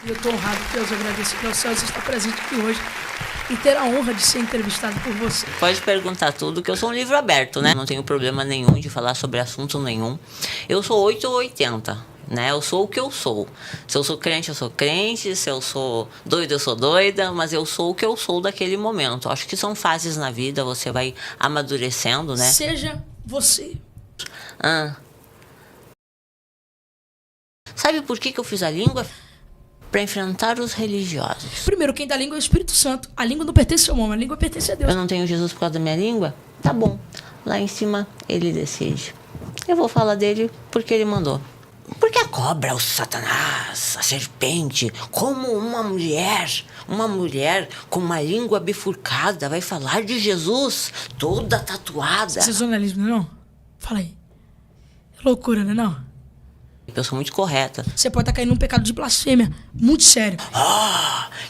E eu estou honrado, Deus, agradecido aos céus estar presente aqui hoje e ter a honra de ser entrevistado por você. Pode perguntar tudo, que eu sou um livro aberto, né? Não tenho problema nenhum de falar sobre assunto nenhum. Eu sou 8 ou 80, né? Eu sou o que eu sou. Se eu sou crente, eu sou crente. Se eu sou doida, eu sou doida. Mas eu sou o que eu sou daquele momento. Acho que são fases na vida, você vai amadurecendo, né? Seja você. Sabe por que eu fiz a língua? Para enfrentar os religiosos. Primeiro, quem dá a língua é o Espírito Santo. A língua não pertence ao homem, a língua pertence a Deus. Eu não tenho Jesus por causa da minha língua? Tá bom. Lá em cima, ele decide. Eu vou falar dele porque ele mandou. Porque a cobra, o Satanás, a serpente, como uma mulher com uma língua bifurcada vai falar de Jesus, toda tatuada. Sensacionalismo, não é não? Fala aí. É loucura, não é não? Eu sou muito correta. Você pode estar caindo num pecado de blasfêmia, muito sério.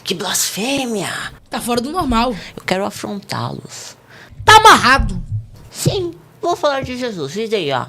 Que blasfêmia! Tá fora do normal. Eu quero afrontá-los. Tá amarrado. Sim, vou falar de Jesus. E daí, ó?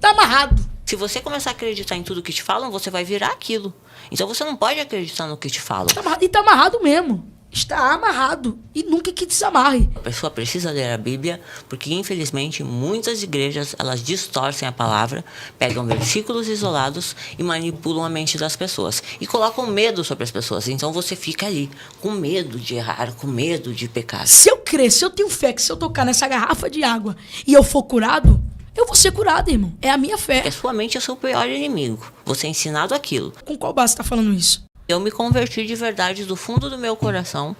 Tá amarrado. Se você começar a acreditar em tudo que te falam, você vai virar aquilo. Então você não pode acreditar no que te falam. Tá amarrado. E tá amarrado mesmo. Está amarrado. E nunca que desamarre. A pessoa precisa ler a Bíblia, porque infelizmente muitas igrejas, elas distorcem a palavra, pegam versículos isolados e manipulam a mente das pessoas. E colocam medo sobre as pessoas. Então você fica ali, com medo de errar, com medo de pecar. Se eu crer, se eu tenho fé que se eu tocar nessa garrafa de água e eu for curado, eu vou ser curado, irmão. É a minha fé. Porque a sua mente é o seu pior inimigo. Você é ensinado aquilo. Com qual base você tá falando isso? Eu me converti de verdade do fundo do meu coração.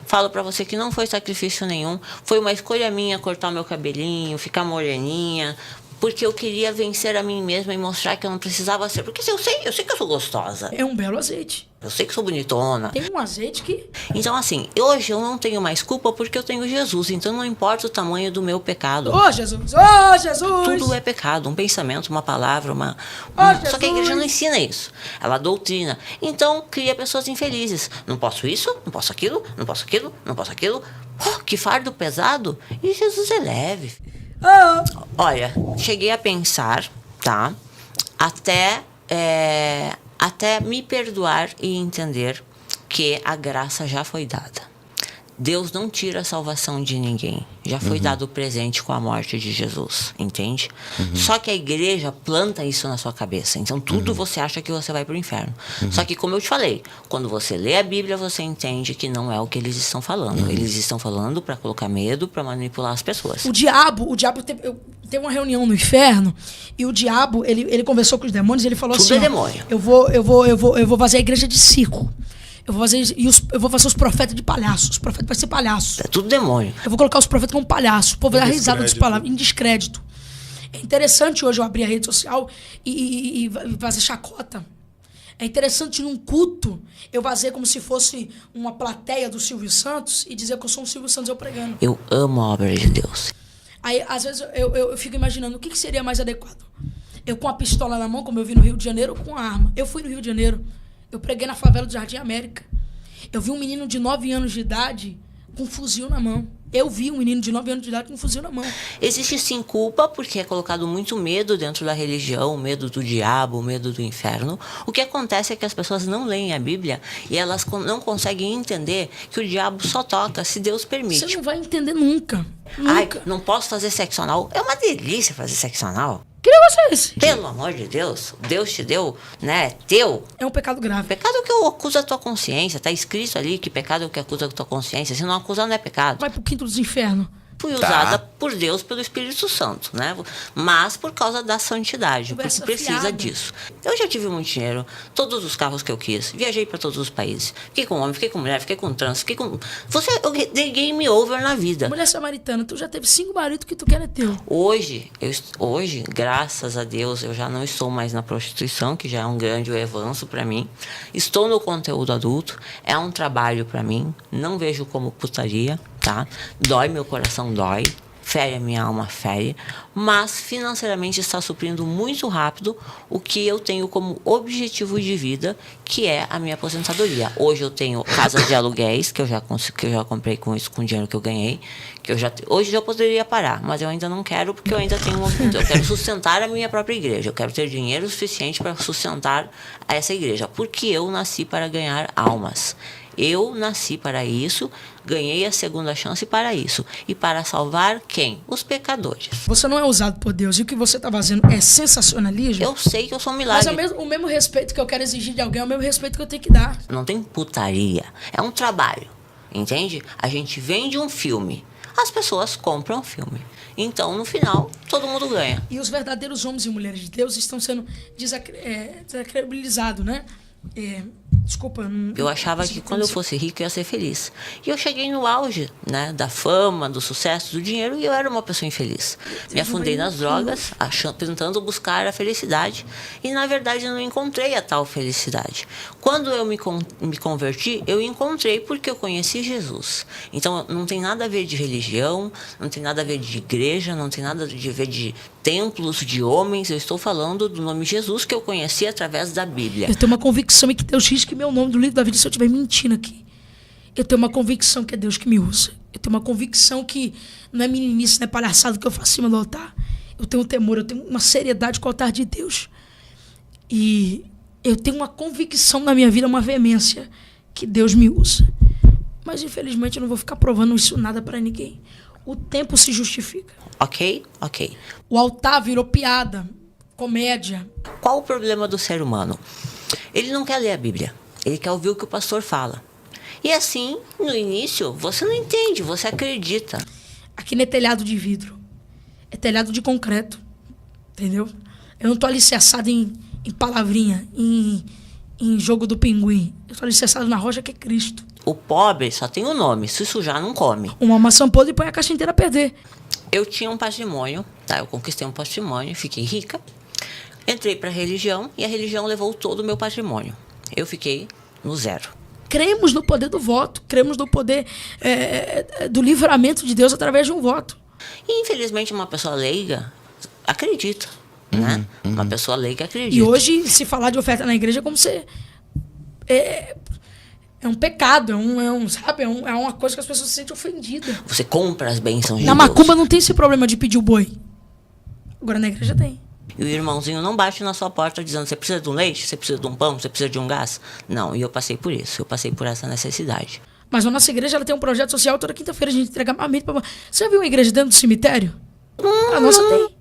Falo pra você que não foi sacrifício nenhum. Foi uma escolha minha cortar meu cabelinho, ficar moreninha. Porque eu queria vencer a mim mesma e mostrar que eu não precisava ser. Porque eu sei que eu sou gostosa. É um belo azeite. Eu sei que sou bonitona. Tem um azeite que... Então, assim, hoje eu não tenho mais culpa porque eu tenho Jesus. Então não importa o tamanho do meu pecado. Ô, Jesus! Ô, Jesus! Tudo é pecado. Um pensamento, uma palavra, Só que a igreja não ensina isso. Ela doutrina. Então cria pessoas infelizes. Não posso isso, não posso aquilo, não posso aquilo, não posso aquilo. Que fardo pesado. E Jesus é leve. Olha, cheguei a pensar, tá? Até me perdoar e entender que a graça já foi dada. Deus não tira a salvação de ninguém. Já foi dado o presente com a morte de Jesus, entende? Só que a igreja planta isso na sua cabeça. Então tudo você acha que você vai pro inferno. Só que, como eu te falei, quando você lê a Bíblia, você entende que não é o que eles estão falando. Eles estão falando para colocar medo, para manipular as pessoas. O diabo teve uma reunião no inferno e o diabo, ele conversou com os demônios e ele falou Tudo assim, é demônio. Eu vou fazer a igreja de circo. Eu vou fazer os profetas de palhaço. Os profetas vão ser palhaço. É tudo demônio. Eu vou colocar os profetas como palhaço. O povo vai dar risada das palavras. Em descrédito. É interessante hoje eu abrir a rede social e fazer chacota. É interessante num culto eu fazer como se fosse uma plateia do Silvio Santos e dizer que eu sou um Silvio Santos eu pregando. Eu amo a obra de Deus. Aí, às vezes, eu fico imaginando o que seria mais adequado. Eu com a pistola na mão, como eu vi no Rio de Janeiro, ou com a arma. Eu fui no Rio de Janeiro. Eu preguei na favela do Jardim América. Eu vi um menino de 9 anos de idade com um fuzil na mão. Eu vi um menino de 9 anos de idade com um fuzil na mão. Existe sim culpa, porque é colocado muito medo dentro da religião, o medo do diabo, o medo do inferno. O que acontece é que as pessoas não leem a Bíblia e elas não conseguem entender que o diabo só toca se Deus permite. Você não vai entender nunca. Ai, não posso fazer sexo anal. É uma delícia fazer sexo anal. Que negócio é esse? Pelo amor de Deus, Deus te deu, né? Teu. É um pecado grave. Pecado é o que acusa a tua consciência. Tá escrito ali que pecado é o que acusa a tua consciência. Se não acusar, não é pecado. Vai pro quinto dos infernos. Fui usada por Deus, pelo Espírito Santo, né? Mas por causa da santidade, porque precisa disso. Eu já tive muito dinheiro, todos os carros que eu quis, viajei para todos os países. Fiquei com homem, fiquei com mulher, fiquei com trans, fiquei com... Eu dei game over na vida. Mulher samaritana, tu já teve 5 maridos que tu quer é teu. Hoje, graças a Deus, eu já não estou mais na prostituição, que já é um grande avanço para mim. Estou no conteúdo adulto, é um trabalho para mim, não vejo como putaria, tá? Dói, meu coração dói. fere a minha alma, fere, mas financeiramente está suprindo muito rápido o que eu tenho como objetivo de vida, que é a minha aposentadoria. Hoje eu tenho casas de aluguéis, que eu já comprei com isso, com o dinheiro que eu ganhei, hoje eu poderia parar, mas eu ainda não quero, porque eu ainda tenho eu quero sustentar a minha própria igreja, eu quero ter dinheiro suficiente para sustentar essa igreja, porque eu nasci para ganhar almas. Eu nasci para isso, ganhei a segunda chance para isso. E para salvar quem? Os pecadores. Você não é usado por Deus. E o que você está fazendo é sensacionalismo? Eu sei que eu sou um milagre. Mas o mesmo respeito que eu quero exigir de alguém é o mesmo respeito que eu tenho que dar. Não tem putaria. É um trabalho. Entende? A gente vende um filme. As pessoas compram o filme. Então, no final, todo mundo ganha. E os verdadeiros homens e mulheres de Deus estão sendo desacredibilizados, né? Desculpa. Eu achava que quando eu fosse rico eu ia ser feliz. E eu cheguei no auge, né, da fama, do sucesso, do dinheiro, e eu era uma pessoa infeliz. Me afundei nas drogas, tentando buscar a felicidade. E na verdade eu não encontrei a tal felicidade. Quando eu me converti, eu encontrei porque eu conheci Jesus. Então não tem nada a ver de religião, não tem nada a ver de igreja, não tem nada a ver de templos, de homens. Eu estou falando do nome Jesus, que eu conheci através da Bíblia. Eu tenho uma convicção em que Deus diz que meu nome do livro da vida, se eu estiver mentindo aqui. Eu tenho uma convicção que é Deus que me usa. Eu tenho uma convicção que não é meninice, não é palhaçada que eu faço em cima do altar. Eu tenho um temor, eu tenho uma seriedade com o altar de Deus. E eu tenho uma convicção na minha vida, uma veemência, que Deus me usa. Mas infelizmente eu não vou ficar provando isso nada para ninguém. O tempo se justifica. Ok. O altar virou piada, comédia. Qual o problema do ser humano? Ele não quer ler a Bíblia. Ele quer ouvir o que o pastor fala. E assim, no início, você não entende, você acredita. Aqui não é telhado de vidro. É telhado de concreto. Entendeu? Eu não tô alicerçado em palavrinha, em jogo do pinguim. Eu tô alicerçado na rocha que é Cristo. O pobre só tem o nome. Se sujar, não come. Uma maçã podre e põe a caixa inteira a perder. Eu tinha um patrimônio, tá? Eu conquistei um patrimônio, fiquei rica. Entrei para a religião e a religião levou todo o meu patrimônio. Eu fiquei no zero. Cremos no poder do voto. Cremos no poder do livramento de Deus através de um voto. E, infelizmente, uma pessoa leiga acredita, né? Uma pessoa leiga acredita. E hoje, se falar de oferta na igreja é como se... É um pecado, sabe? É uma coisa que as pessoas se sentem ofendidas. Você compra as bênçãos de Na Deus. macumba não tem esse problema de pedir o boi. Agora na igreja tem. E o irmãozinho não bate na sua porta dizendo: você precisa de um leite, você precisa de um pão, você precisa de um gás. Não, e eu passei por isso, eu passei por essa necessidade. Mas a nossa igreja ela tem um projeto social, toda quinta-feira a gente entrega marmita pra... Você já viu uma igreja dentro do cemitério? A nossa tem.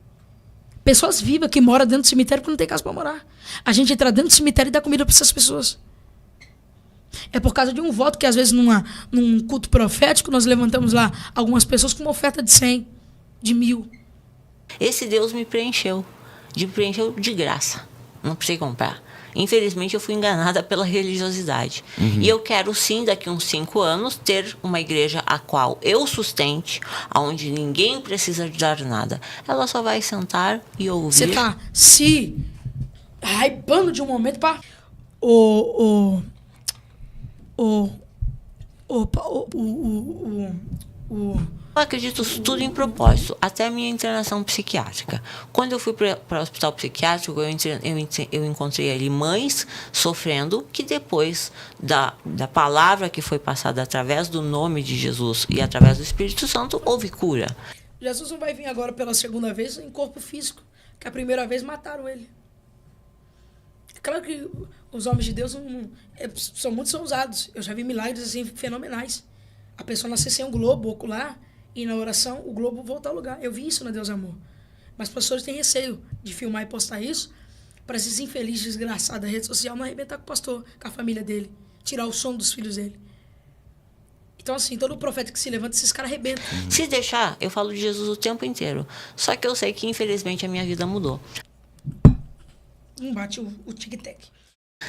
Pessoas vivas que moram dentro do cemitério porque não tem casa pra morar. A gente entra dentro do cemitério e dá comida pra essas pessoas. É por causa de um voto que às vezes num culto profético nós levantamos lá algumas pessoas com uma oferta de 100, de 1000. Esse Deus me preencheu de graça. Não precisei comprar. Infelizmente eu fui enganada pela religiosidade. E eu quero sim, daqui uns 5 anos, ter uma igreja a qual eu sustente, onde ninguém precisa dar nada. Ela só vai sentar e ouvir. Você tá se hypando de um momento para Eu acredito tudo em propósito, até a minha internação psiquiátrica. Quando eu fui para o hospital psiquiátrico, eu encontrei ali mães sofrendo, que depois da palavra que foi passada através do nome de Jesus e através do Espírito Santo, houve cura. Jesus não vai vir agora pela segunda vez em corpo físico, que a primeira vez mataram ele. É claro que os homens de Deus são muito ousados. Eu já vi milagres assim fenomenais. A pessoa nascer sem um globo ocular e na oração o globo volta ao lugar. Eu vi isso na Deus Amor. Mas as pessoas têm receio de filmar e postar isso para esses infelizes desgraçados da rede social não arrebentar com o pastor, com a família dele, tirar o sono dos filhos dele. Então, assim, todo profeta que se levanta, esses caras arrebentam. Se deixar, eu falo de Jesus o tempo inteiro. Só que eu sei que, infelizmente, a minha vida mudou. Não bate o tic-tac.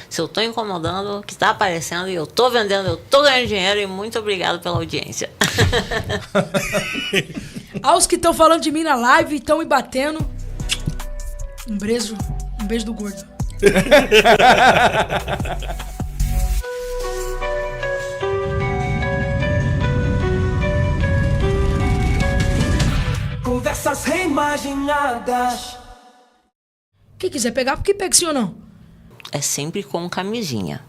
Se eu tô incomodando, o que tá aparecendo, e eu tô vendendo, eu tô ganhando dinheiro, e muito obrigado pela audiência. Aos que estão falando de mim na live, estão me batendo, um beijo do gordo. coisas reimaginadas. Quem quiser pegar, porque pega sim ou não? É sempre com camisinha.